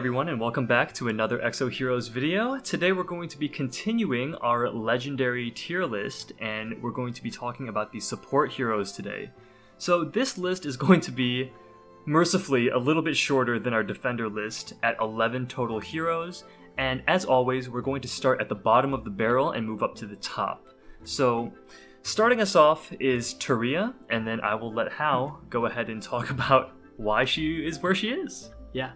everyone, and welcome back to another Exo Heroes video. Today we're going to be continuing our legendary tier list, and we're going to be talking about the support heroes today. So this list is going to be, mercifully, a little bit shorter than our defender list at 11 total heroes, and as always, we're going to start at the bottom of the barrel and move up to the top. So, starting us off is Tereia, and then I will let Hao go ahead and talk about why she is where she is. Yeah.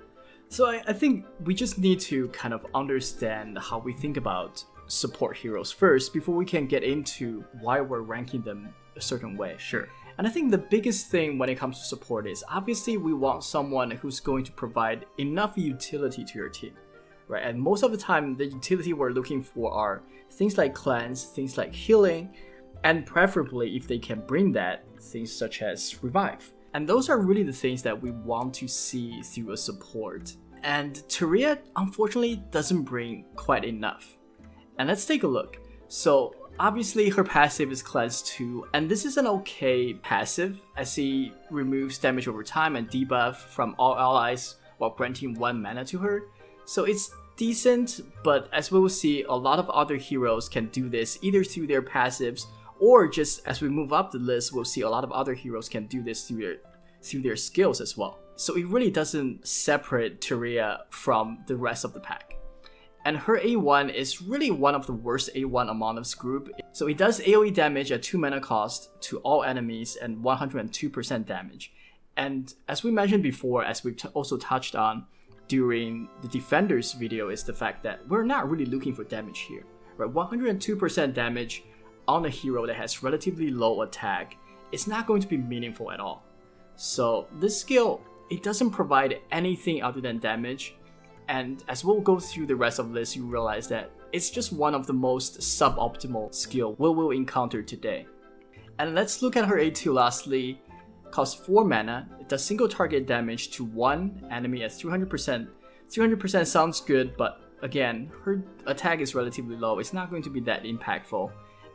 So I think we just need to kind of understand how we think about support heroes first before we can get into why we're ranking them a certain way. Sure. And I think the biggest thing when it comes to support is obviously we want someone who's going to provide enough utility to your team, right? And most of the time, the utility we're looking for are things like cleanse, things like healing, and preferably if they can bring that, things such as revive. And those are really the things that we want to see through a support. And Tereia, unfortunately, doesn't bring quite enough. And let's take a look. So, obviously, her passive is Cleanse 2, and this is an okay passive, as he removes damage over time and debuff from all allies while granting 1 mana to her. So it's decent, but as we will see, a lot of other heroes can do this either through their passives, or just as we move up the list, we'll see a lot of other heroes can do this through their skills as well. So it really doesn't separate Tereia from the rest of the pack. And her A1 is really one of the worst A1 among this group. So it does AoE damage at 2 mana cost to all enemies and 102% damage. And as we mentioned before, as we also touched on during the Defenders video, is the fact that we're not really looking for damage here. Right? 102% damage on a hero that has relatively low attack is not going to be meaningful at all. So this skill, it doesn't provide anything other than damage, and as we'll go through the rest of the list, you realize that it's just one of the most suboptimal skill we will encounter today. And let's look at her A2 lastly. Costs 4 mana, it does single target damage to 1 enemy at 300%. 300% sounds good, but again, her attack is relatively low, it's not going to be that impactful.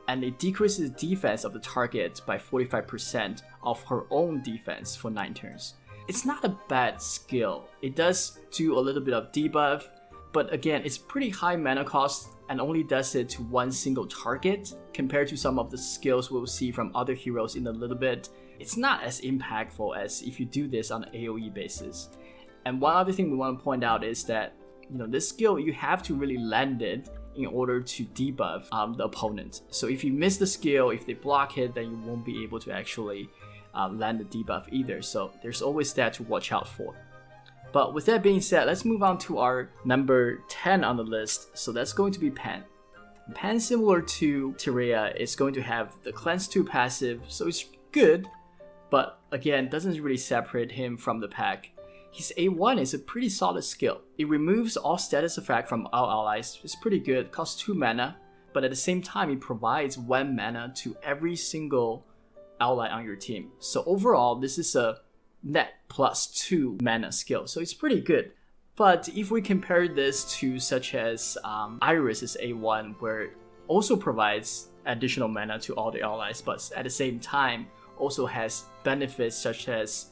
And it decreases defense of the target by 45% of her own defense for 9 turns. It's not a bad skill. It does do a little bit of debuff, but again, it's pretty high mana cost and only does it to 1 single target compared to some of the skills we'll see from other heroes in a little bit. It's not as impactful as if you do this on an AoE basis. And one other thing we want to point out is that, this skill, you have to really land it in order to debuff the opponent. So if you miss the skill, if they block it, then you won't be able to actually land the debuff either. So there's always that to watch out for. But with that being said, let's move on to our number 10 on the list. So that's going to be Pan. Pan, similar to Tereia, is going to have the Cleanse 2 passive, so it's good, but again, doesn't really separate him from the pack. His A1 is a pretty solid skill. It removes all status effect from all allies. It's pretty good, costs 2 mana, but at the same time, it provides 1 mana to every single ally on your team. So overall, this is a net plus 2 mana skill, so it's pretty good. But if we compare this to such as Iris's A1, where it also provides additional mana to all the allies, but at the same time also has benefits such as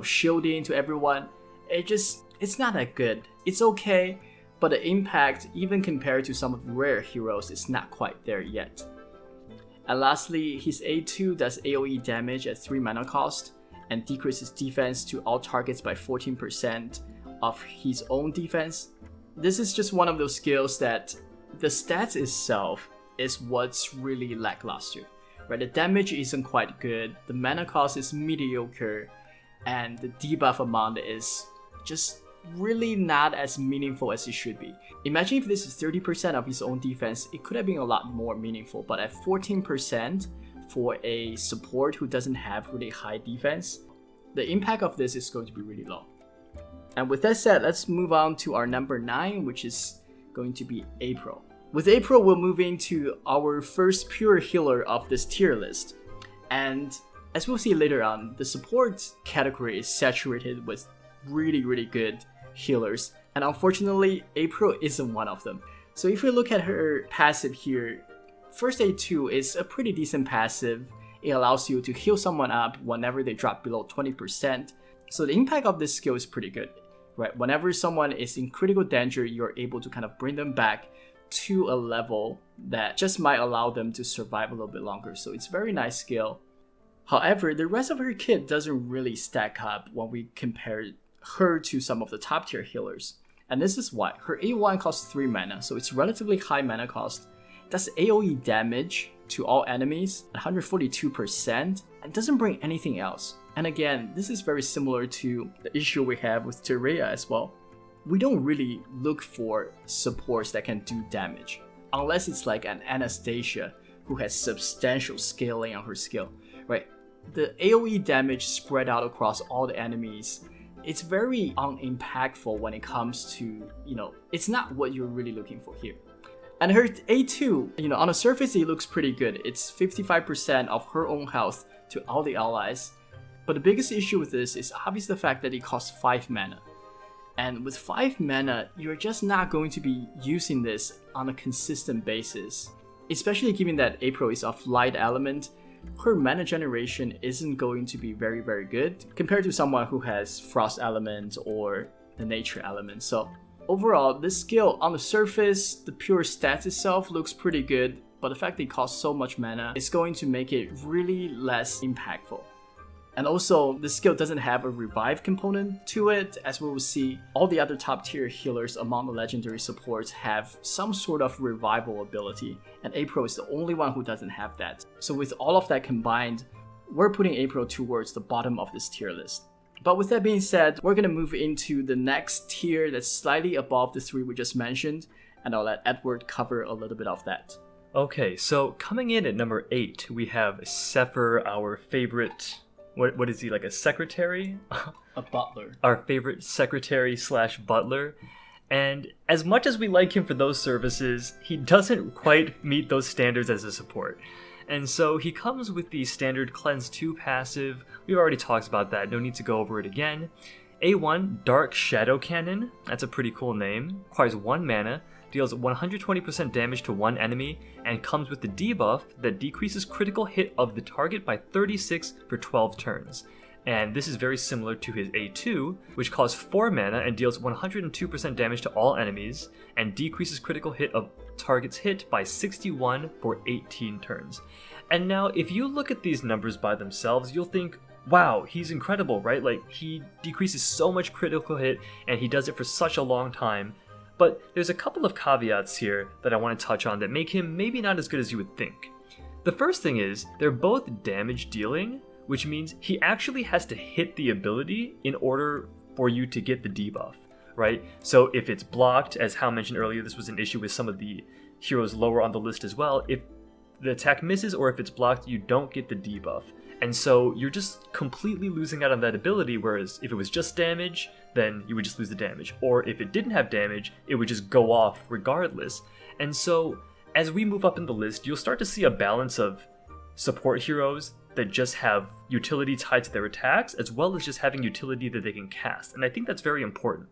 shielding to everyone, it's not that good. It's okay, but the impact, even compared to some of the rare heroes, is not quite there yet. And lastly, his A2 does AoE damage at 3 mana cost and decreases defense to all targets by 14% of his own defense. This is just one of those skills that the stats itself is what's really lackluster. Right? The damage isn't quite good, the mana cost is mediocre, and the debuff amount is just really not as meaningful as it should be. Imagine if this is 30% of his own defense, it could have been a lot more meaningful, but at 14% for a support who doesn't have really high defense, the impact of this is going to be really low. And with that said, let's move on to our number 9, which is going to be April. With April, we'll move into our first pure healer of this tier list. And as we'll see later on, the support category is saturated with really, really good healers. And unfortunately, April isn't one of them. So if we look at her passive here, first A2 is a pretty decent passive. It allows you to heal someone up whenever they drop below 20%. So the impact of this skill is pretty good. right? Whenever someone is in critical danger, you're able to kind of bring them back to a level that just might allow them to survive a little bit longer. So it's a very nice skill. However, the rest of her kit doesn't really stack up when we compare her to some of the top tier healers. And this is why. Her A1 costs 3 mana, so it's relatively high mana cost. That's AoE damage to all enemies, 142%, and doesn't bring anything else. And again, this is very similar to the issue we have with Tereia as well. We don't really look for supports that can do damage, unless it's like an Anastasia who has substantial scaling on her skill, right? The AoE damage spread out across all the enemies, it's very unimpactful when it comes to, it's not what you're really looking for here. And her A2, on the surface it looks pretty good. It's 55% of her own health to all the allies. But the biggest issue with this is obviously the fact that it costs 5 mana. And with 5 mana, you're just not going to be using this on a consistent basis. Especially given that April is of light element, her mana generation isn't going to be very, very good compared to someone who has frost element or the nature element. So overall, this skill on the surface, the pure stats itself looks pretty good, but the fact that it costs so much mana is going to make it really less impactful. And also, this skill doesn't have a revive component to it. As we will see, all the other top tier healers among the legendary supports have some sort of revival ability, and April is the only one who doesn't have that. So with all of that combined, we're putting April towards the bottom of this tier list. But with that being said, we're going to move into the next tier that's slightly above the 3 we just mentioned, and I'll let Edward cover a little bit of that. Okay, so coming in at number 8, we have Sefer, our favorite... What is he, like a secretary? A butler. Our favorite secretary / butler. And as much as we like him for those services, he doesn't quite meet those standards as a support. And so he comes with the standard Cleanse 2 passive. We've already talked about that, no need to go over it again. A1, Dark Shadow Cannon. That's a pretty cool name. Requires 1 mana. Deals 120% damage to one enemy, and comes with the debuff that decreases critical hit of the target by 36 for 12 turns. And this is very similar to his A2, which costs 4 mana and deals 102% damage to all enemies, and decreases critical hit of target's hit by 61 for 18 turns. And now, if you look at these numbers by themselves, you'll think, wow, he's incredible, right? Like, he decreases so much critical hit, and he does it for such a long time. But there's a couple of caveats here that I want to touch on that make him maybe not as good as you would think. The first thing is, they're both damage dealing, which means he actually has to hit the ability in order for you to get the debuff, right? So if it's blocked, as Hal mentioned earlier, this was an issue with some of the heroes lower on the list as well. If the attack misses or if it's blocked, you don't get the debuff. And so you're just completely losing out on that ability, whereas if it was just damage, then you would just lose the damage. Or if it didn't have damage, it would just go off regardless. And so as we move up in the list, you'll start to see a balance of support heroes that just have utility tied to their attacks, as well as just having utility that they can cast. And I think that's very important.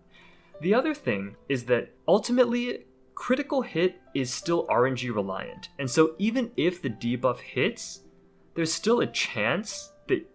The other thing is that ultimately, critical hit is still RNG reliant. And so even if the debuff hits, there's still a chance that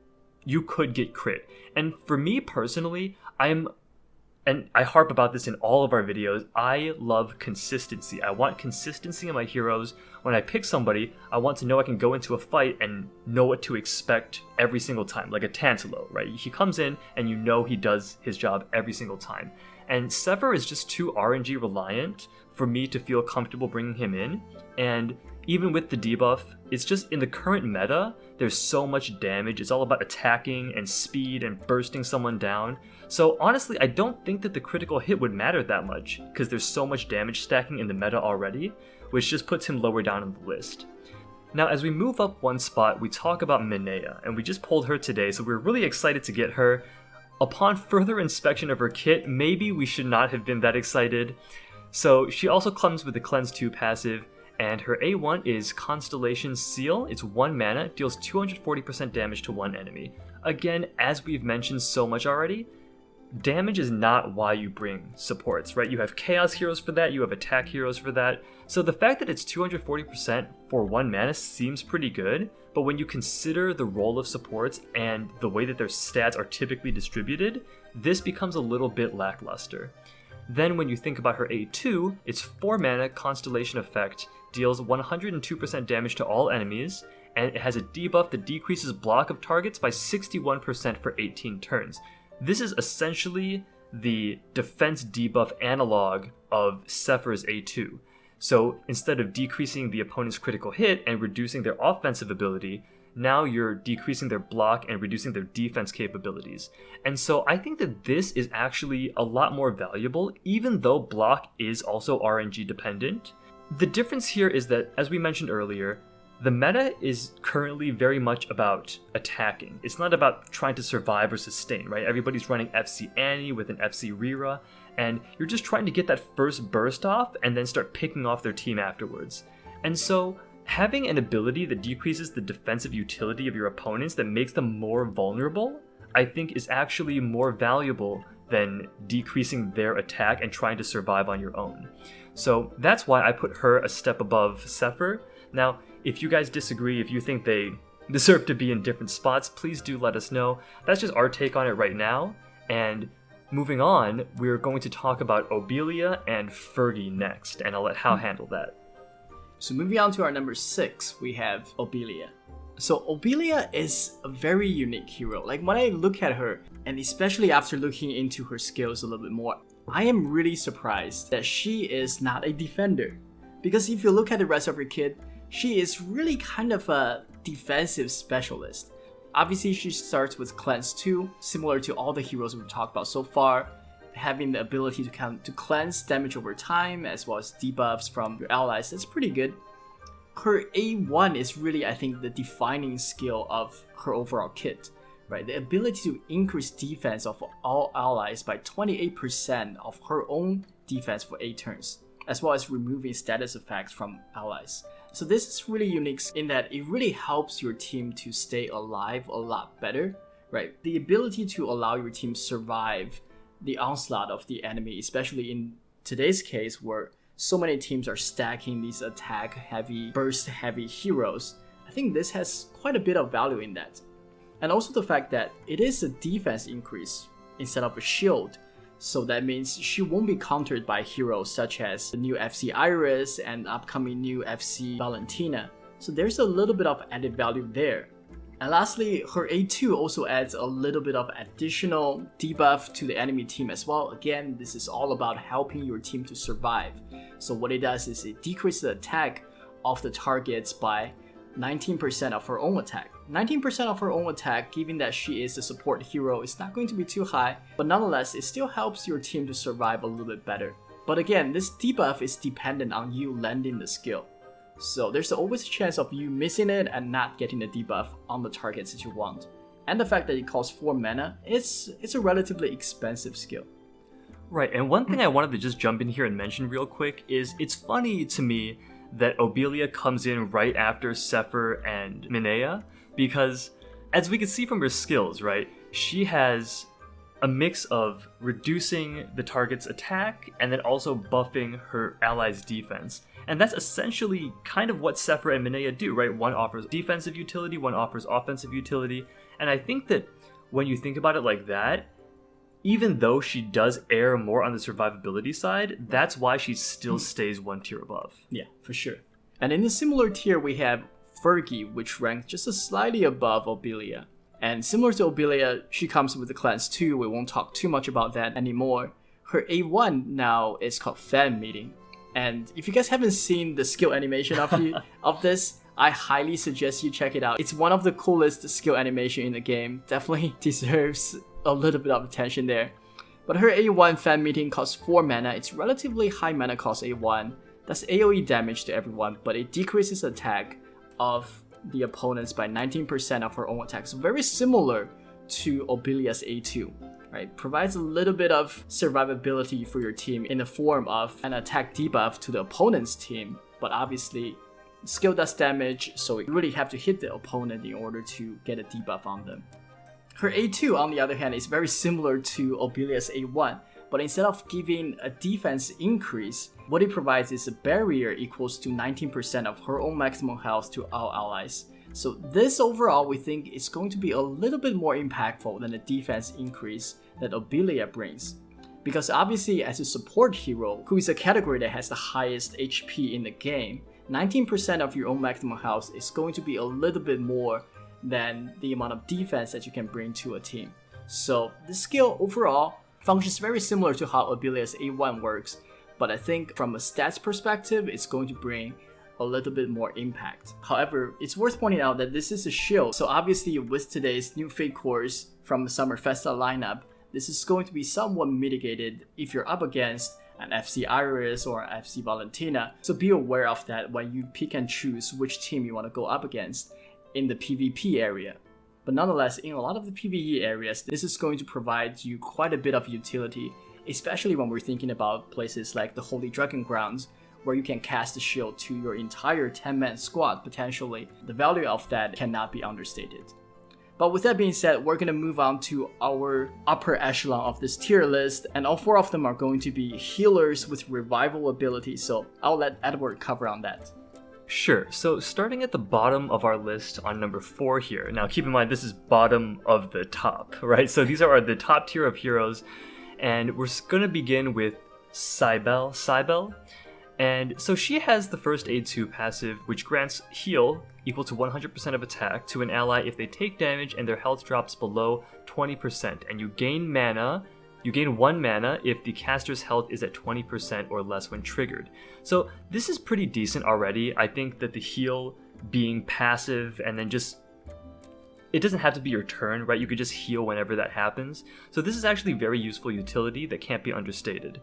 you could get crit. And for me personally, and I harp about this in all of our videos, I love consistency. I want consistency in my heroes. When I pick somebody, I want to know I can go into a fight and know what to expect every single time, like a Tantalo, right? He comes in and you know he does his job every single time. And Sefer is just too RNG reliant for me to feel comfortable bringing him in. And even with the debuff, it's just in the current meta, there's so much damage. It's all about attacking and speed and bursting someone down. So honestly, I don't think that the critical hit would matter that much, because there's so much damage stacking in the meta already, which just puts him lower down on the list. Now, as we move up one spot, we talk about Minea, and we just pulled her today, so we're really excited to get her. Upon further inspection of her kit, maybe we should not have been that excited. So she also comes with the Cleanse 2 passive, and her A1 is Constellation Seal. It's 1 mana, deals 240% damage to one enemy. Again, as we've mentioned so much already, damage is not why you bring supports, right? You have Chaos heroes for that, you have attack heroes for that. So the fact that it's 240% for 1 mana seems pretty good, but when you consider the role of supports and the way that their stats are typically distributed, this becomes a little bit lackluster. Then when you think about her A2, its 4 mana Constellation effect deals 102% damage to all enemies, and it has a debuff that decreases block of targets by 61% for 18 turns. This is essentially the defense debuff analog of Sefer's A2. So instead of decreasing the opponent's critical hit and reducing their offensive ability, now you're decreasing their block and reducing their defense capabilities. And so I think that this is actually a lot more valuable, even though block is also RNG dependent. The difference here is that, as we mentioned earlier, the meta is currently very much about attacking. It's not about trying to survive or sustain, right? Everybody's running FC Annie with an FC Rira, and you're just trying to get that first burst off and then start picking off their team afterwards. And so having an ability that decreases the defensive utility of your opponents that makes them more vulnerable, I think is actually more valuable than decreasing their attack and trying to survive on your own. So that's why I put her a step above Sefer. Now, if you guys disagree, if you think they deserve to be in different spots, please do let us know. That's just our take on it right now. And moving on, we're going to talk about Obelia and Fergie next, and I'll let Hao handle that. So moving on to our number 6, we have Obelia. So Obelia is a very unique hero. Like when I look at her, and especially after looking into her skills a little bit more, I am really surprised that she is not a defender. Because if you look at the rest of her kit, she is really kind of a defensive specialist. Obviously, she starts with Cleanse 2, similar to all the heroes we've talked about so far, having the ability to cleanse damage over time, as well as debuffs from your allies. That's pretty good. Her A1 is really, I think, the defining skill of her overall kit, right? The ability to increase defense of all allies by 28% of her own defense for 8 turns, as well as removing status effects from allies. So this is really unique in that it really helps your team to stay alive a lot better, right? The ability to allow your team survive the onslaught of the enemy, especially in today's case where so many teams are stacking these attack heavy, burst heavy heroes. I think this has quite a bit of value in that. And also the fact that it is a defense increase instead of a shield. So that means she won't be countered by heroes such as the new FC Iris and upcoming new FC Valentina. So there's a little bit of added value there. And lastly, her A2 also adds a little bit of additional debuff to the enemy team as well. Again, this is all about helping your team to survive. So what it does is it decreases the attack of the targets by 19% of her own attack. 19% of her own attack, given that she is a support hero, is not going to be too high, but nonetheless, it still helps your team to survive a little bit better. But again, this debuff is dependent on you landing the skill. So there's always a chance of you missing it and not getting the debuff on the targets that you want. And the fact that it costs 4 mana, it's a relatively expensive skill. Right, and one thing I wanted to just jump in here and mention real quick is it's funny to me that Obelia comes in right after Sefer and Minea, because as we can see from her skills, right, she has a mix of reducing the target's attack and then also buffing her allies' defense. And that's essentially kind of what Sefer and Minea do, right? One offers defensive utility, one offers offensive utility. And I think that when you think about it like that, even though she does err more on the survivability side, that's why she still stays one tier above. Yeah, for sure. And in a similar tier, we have Fergie, which ranks just a slightly above Obelia. And similar to Obelia, she comes with the Cleanse 2. We won't talk too much about that anymore. Her A1 now is called Fan Meeting. And if you guys haven't seen the skill animation of this, I highly suggest you check it out. It's one of the coolest skill animation in the game. Definitely deserves a little bit of attention there. But her A1 Fan Meeting costs 4 mana. It's relatively high mana cost A1. That's AoE damage to everyone, but it decreases attack of the opponents by 19% of her own attack. So very similar to Obelia's A2. Right, provides a little bit of survivability for your team in the form of an attack debuff to the opponent's team, but obviously skill does damage, so you really have to hit the opponent in order to get a debuff on them. Her A2, on the other hand, is very similar to Obelia's A1, but instead of giving a defense increase, what it provides is a barrier equals to 19% of her own maximum health to all allies. So this overall we think is going to be a little bit more impactful than the defense increase that Obelia brings. Because obviously as a support hero, who is a category that has the highest HP in the game, 19% of your own maximum health is going to be a little bit more than the amount of defense that you can bring to a team. So this skill overall functions very similar to how Obelia's A1 works, but I think from a stats perspective, it's going to bring a little bit more impact. However, it's worth pointing out that this is a shield, so obviously with today's new fatecores from the Summer Festa lineup, this is going to be somewhat mitigated if you're up against an FC Iris or an FC Valentina, so be aware of that when you pick and choose which team you want to go up against in the PvP area. But nonetheless, in a lot of the PvE areas, this is going to provide you quite a bit of utility, especially when we're thinking about places like the Holy Dragon Grounds, where you can cast a shield to your entire 10-man squad potentially. The value of that cannot be understated. But with that being said, we're going to move on to our upper echelon of this tier list, and all 4 of them are going to be healers with revival ability, so I'll let Edward cover on that. Sure, so starting at the bottom of our list on number 4 here. Now keep in mind this is bottom of the top, right? So these are the top tier of heroes, and we're going to begin with Cybele. And so she has the first aid 2 passive, which grants heal equal to 100% of attack to an ally if they take damage and their health drops below 20%, and you gain 1 mana if the caster's health is at 20% or less when triggered. So this is pretty decent already. I think that the heal being passive and then just, it doesn't have to be your turn, right? You could just heal whenever that happens. So this is actually very useful utility that can't be understated.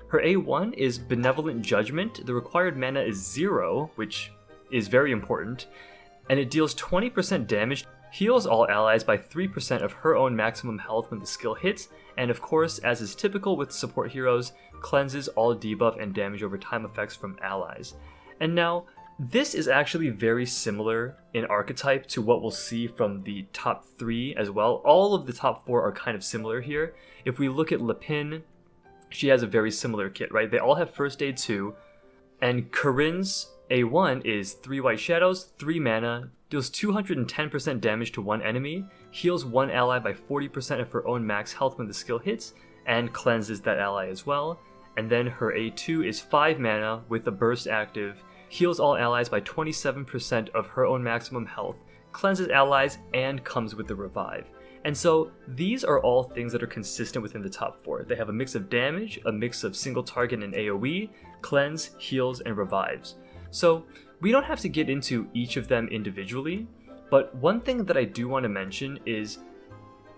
Her A1 is Benevolent Judgment. The required mana is 0, which is very important, and it deals 20% damage, heals all allies by 3% of her own maximum health when the skill hits, and of course, as is typical with support heroes, cleanses all debuff and damage over time effects from allies. And now, this is actually very similar in archetype to what we'll see from the top 3 as well. All of the top 4 are kind of similar here. If we look at Lepin, she has a very similar kit, right? They all have first aid 2, and Corinne's A1 is 3 white shadows, 3 mana, deals 210% damage to 1 enemy, heals 1 ally by 40% of her own max health when the skill hits, and cleanses that ally as well. And then her A2 is 5 mana with the burst active, heals all allies by 27% of her own maximum health, cleanses allies, and comes with the revive. And so these are all things that are consistent within the top 4. They have a mix of damage, a mix of single target and AoE, cleanse, heals, and revives. So we don't have to get into each of them individually, but one thing that I do want to mention is,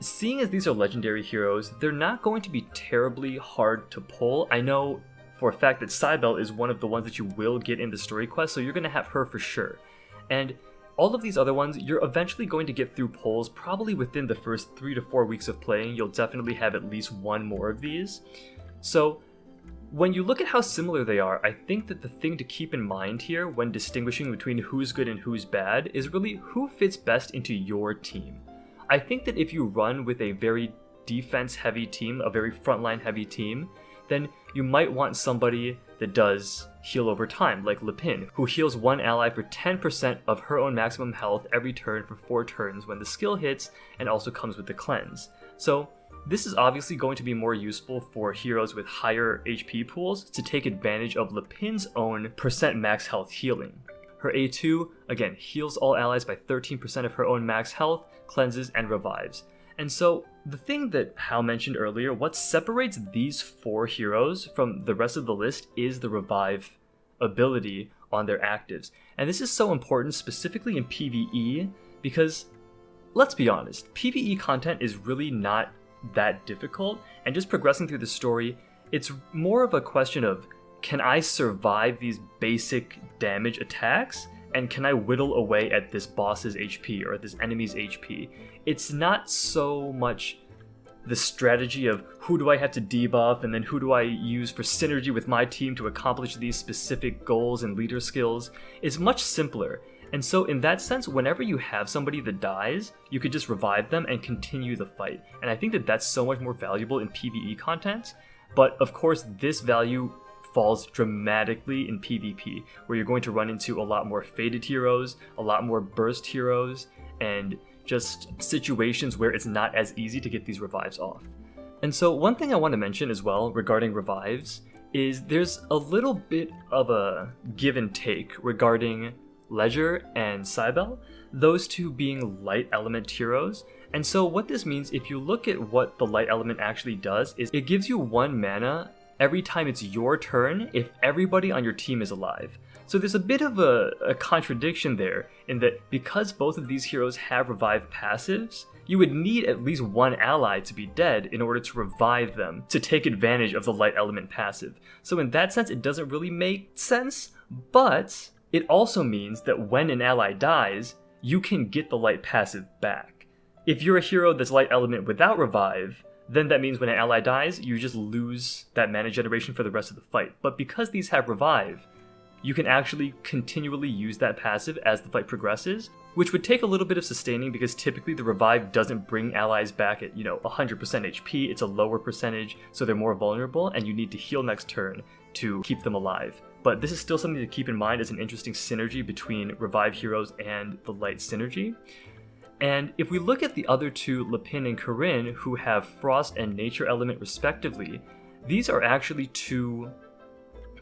seeing as these are legendary heroes, they're not going to be terribly hard to pull. I know for a fact that Cybele is one of the ones that you will get in the story quest, so you're going to have her for sure. And all of these other ones, you're eventually going to get through pulls probably within the first 3 to 4 weeks of playing. You'll definitely have at least one more of these. So when you look at how similar they are, I think that the thing to keep in mind here when distinguishing between who's good and who's bad is really who fits best into your team. I think that if you run with a very defense-heavy team, a very frontline-heavy team, then you might want somebody that does heal over time, like Lepin, who heals 1 ally for 10% of her own maximum health every turn for 4 turns when the skill hits, and also comes with the cleanse. So this is obviously going to be more useful for heroes with higher HP pools to take advantage of Lepin's own percent max health healing. Her A2, again, heals all allies by 13% of her own max health, cleanses, and revives. And so the thing that Hal mentioned earlier, what separates these 4 heroes from the rest of the list is the revive ability on their actives. And this is so important specifically in PvE because, let's be honest, PvE content is really not that difficult, and just progressing through the story, it's more of a question of, can I survive these basic damage attacks? And can I whittle away at this boss's HP or at this enemy's HP? It's not so much the strategy of who do I have to debuff and then who do I use for synergy with my team to accomplish these specific goals and leader skills. It's much simpler. And so in that sense, whenever you have somebody that dies, you could just revive them and continue the fight. And I think that that's so much more valuable in PvE content. But of course, this value falls dramatically in PvP, where you're going to run into a lot more faded heroes, a lot more burst heroes, and just situations where it's not as easy to get these revives off. And so one thing I want to mention as well regarding revives is there's a little bit of a give and take regarding Ledger and Cybele, those two being light element heroes. And so what this means, if you look at what the light element actually does, is it gives you 1 mana every time it's your turn if everybody on your team is alive. So there's a bit of a contradiction there in that because both of these heroes have revive passives, you would need at least 1 ally to be dead in order to revive them to take advantage of the light element passive. So in that sense, it doesn't really make sense, but it also means that when an ally dies, you can get the light passive back. If you're a hero that's light element without revive, then that means when an ally dies, you just lose that mana generation for the rest of the fight. But because these have revive, you can actually continually use that passive as the fight progresses, which would take a little bit of sustaining because typically the revive doesn't bring allies back at, 100% HP, it's a lower percentage, so they're more vulnerable, and you need to heal next turn to keep them alive. But this is still something to keep in mind as an interesting synergy between revive heroes and the light synergy. And if we look at the other two, Lepin and Corinne, who have Frost and Nature element respectively, these are actually two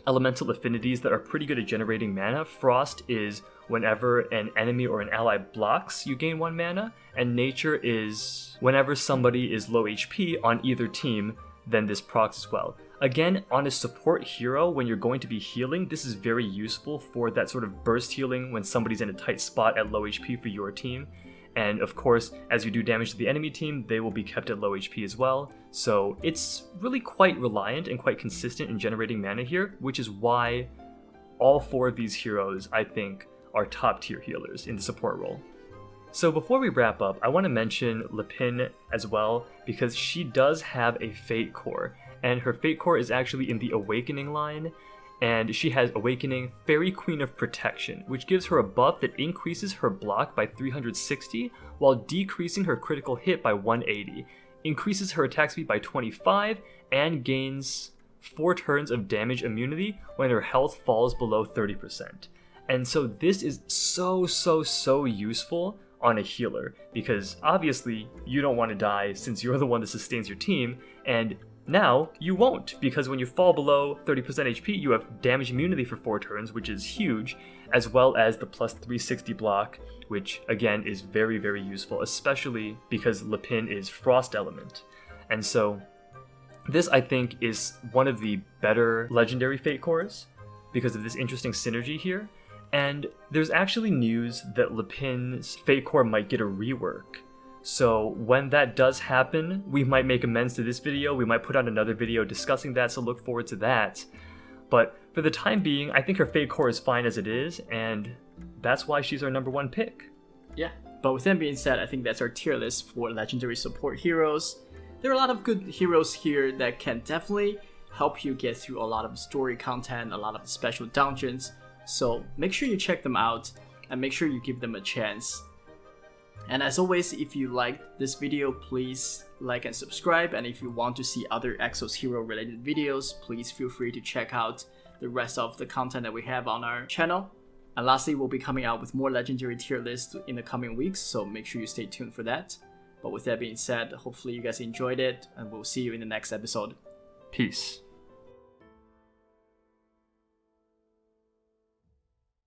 elemental affinities that are pretty good at generating mana. Frost is whenever an enemy or an ally blocks, you gain 1 mana, and Nature is whenever somebody is low HP on either team, then this procs as well. Again, on a support hero, when you're going to be healing, this is very useful for that sort of burst healing when somebody's in a tight spot at low HP for your team. And of course, as you do damage to the enemy team, they will be kept at low HP as well. So it's really quite reliant and quite consistent in generating mana here, which is why all 4 of these heroes, I think, are top tier healers in the support role. So before we wrap up, I want to mention Lepin as well, because she does have a Fate Core, and her Fate Core is actually in the Awakening line, and she has Awakening Fairy Queen of Protection, which gives her a buff that increases her block by 360 while decreasing her critical hit by 180, increases her attack speed by 25, and gains 4 turns of damage immunity when her health falls below 30%. And so this is so useful on a healer, because obviously you don't want to die since you're the one that sustains your team, and now you won't, because when you fall below 30% HP, you have damage immunity for 4 turns, which is huge, as well as the plus 360 block, which again is very useful, especially because Lepin is Frost element. And so this, I think, is one of the better legendary Fate Cores because of this interesting synergy here. And there's actually news that Lepin's Fate Core might get a rework. So when that does happen, we might make amends to this video, we might put out another video discussing that, so look forward to that. But for the time being, I think her Fate Core is fine as it is, and that's why she's our number 1 pick. Yeah, but with that being said, I think that's our tier list for legendary support heroes. There are a lot of good heroes here that can definitely help you get through a lot of story content, a lot of special dungeons. So make sure you check them out and make sure you give them a chance. And as always, if you liked this video, please like and subscribe. And if you want to see other Exos hero related videos, please feel free to check out the rest of the content that we have on our channel. And lastly, we'll be coming out with more legendary tier lists in the coming weeks, so make sure you stay tuned for that. But with that being said, hopefully you guys enjoyed it, and we'll see you in the next episode. Peace.